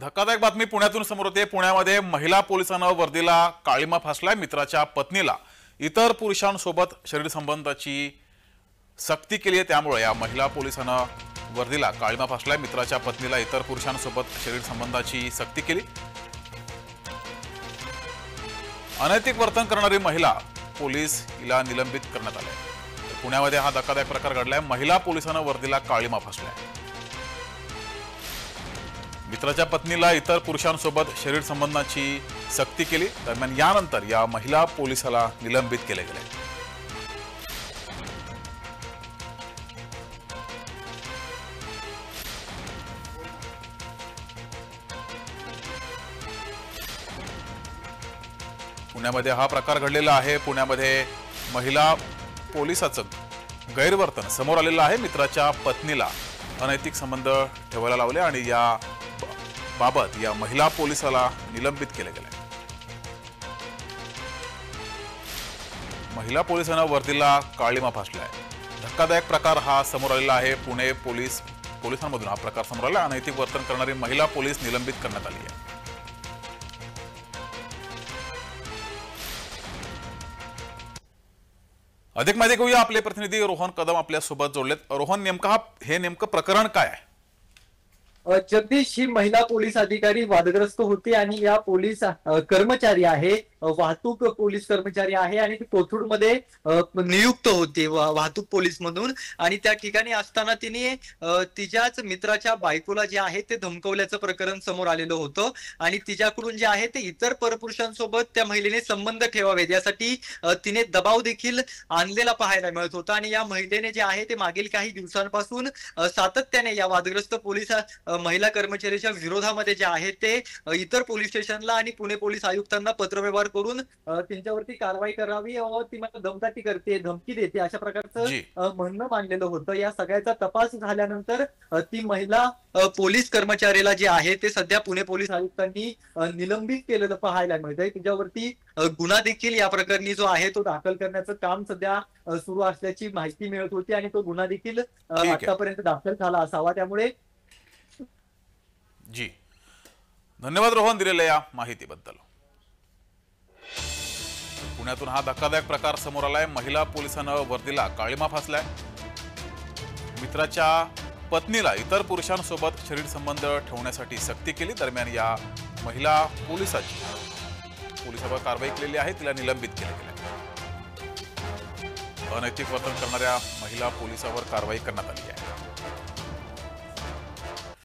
धक्कादायक बातमी पुण्यातून समोर येते। पुण्यामध्ये महिला पोलिसांना वर्दीला काळीमा फासलाय। मित्राच्या पत्नीला इतर पुरुषांसोबत शरीर संबंधाची सक्ती केली आहे, त्यामुळे या महिला पोलिसांना वर्दीला काळीमा फासलाय। मित्राच्या पत्नीला इतर पुरुषांसोबत शरीर संबंधाची सक्ती केली। अनैतिक वर्तन करणारी महिला पोलीस हिला निलंबित करण्यात आले। पुण्यामध्ये हा धक्कादायक प्रकार घडलाय। महिला पोलिसांना वर्दीला काळीमा फासलाय। मित्राच्या पत्नीला इतर पुरुषांसोबत शरीर संबंधाची सक्ती केली। दरम्यान यानंतर या महिला पोलिसाला निलंबित केले गेले। पुण्यामध्ये हा प्रकार घडलेला आहे। पुण्यामध्ये महिला पोलिसाचं गैरवर्तन समोर आलेलं आहे। मित्राच्या पत्नीला अनैतिक संबंध ठेवायला लावले आणि या बाबत या महिला पोलिसाला निलंबित केले गेले। महिला पोलिसांना वर्दीला काळीमा फासलाय। धक्कादायक प्रकार हा समोर आलेला आहे। पुणे पोलिसांमधून हा प्रकार समोर आला। अनैतिक वर्तन करणारी महिला पोलीस निलंबित करण्यात आली आहे। अधिक माहिती घेऊया। आपले प्रतिनिधी रोहन कदम आपल्या सोबत जोडलेत। रोहन, नेमकं प्रकरण काय आहे? जगदीश, ही महिला पोलीस अधिकारी वादग्रस्त होती आणि या पोलीस कर्मचारी आहे, वाहतूक पोलीस कर्मचारी आहे आणि ती कोथरूडमध्ये नियुक्त होती वाहतूक पोलीस म्हणून। आणि त्या ठिकाणी असताना तिने तिच्याच मित्राच्या बायकोला जे आहे ते धमकवल्याचं प्रकरण समोर आलेलं होतं आणि तिच्याकडून जे आहे ते इतर परपुरुषांसोबत त्या महिलेने संबंध ठेवावेत यासाठी तिने दबाव देखील आणलेला पाहायला मिळत होता। आणि या महिलेने जे आहे ते मागील काही दिवसांपासून सातत्याने या वादग्रस्त पोलीस महिला कर्मचाऱ्याच्या विरोधामध्ये जे आहे ते इतर पोलीस स्टेशनला आणि पुणे पोलीस आयुक्तांना पत्रव्यवहार करून त्यांच्यावरती कारवाई करावी व ती मला दमदाटी करते, धमकी देते, अशा प्रकारचं म्हणणं मांडलेलं होतं। या सगळ्याचा तपास झाल्यानंतर ती महिला पोलीस कर्मचाऱ्याला जे आहे ते सध्या पुणे पोलीस आयुक्तांनी निलंबित केलेलं पाहायला मिळतंय। तिच्यावरती गुन्हा देखील या प्रकरणी जो आहे तो दाखल करण्याचं काम सध्या सुरू असल्याची माहिती मिळत होती आणि तो गुन्हा देखील आतापर्यंत दाखल झाला असावा। त्यामुळे जी, धन्यवाद रोहन दिलेल्या या माहितीबद्दल। पुण्यातून हा धक्कादायक प्रकार समोर आलाय। महिला पोलिसांना वर्दीला काळीमा फासलाय। मित्राच्या पत्नीला इतर पुरुषांसोबत शरीर संबंध ठेवण्यासाठी सक्ती केली। दरम्यान या महिला पोलिसावर कारवाई केलेली आहे, तिला निलंबित केले गेले। अनैतिक वर्तन करणाऱ्या महिला पोलिसावर कारवाई करण्यात आली आहे।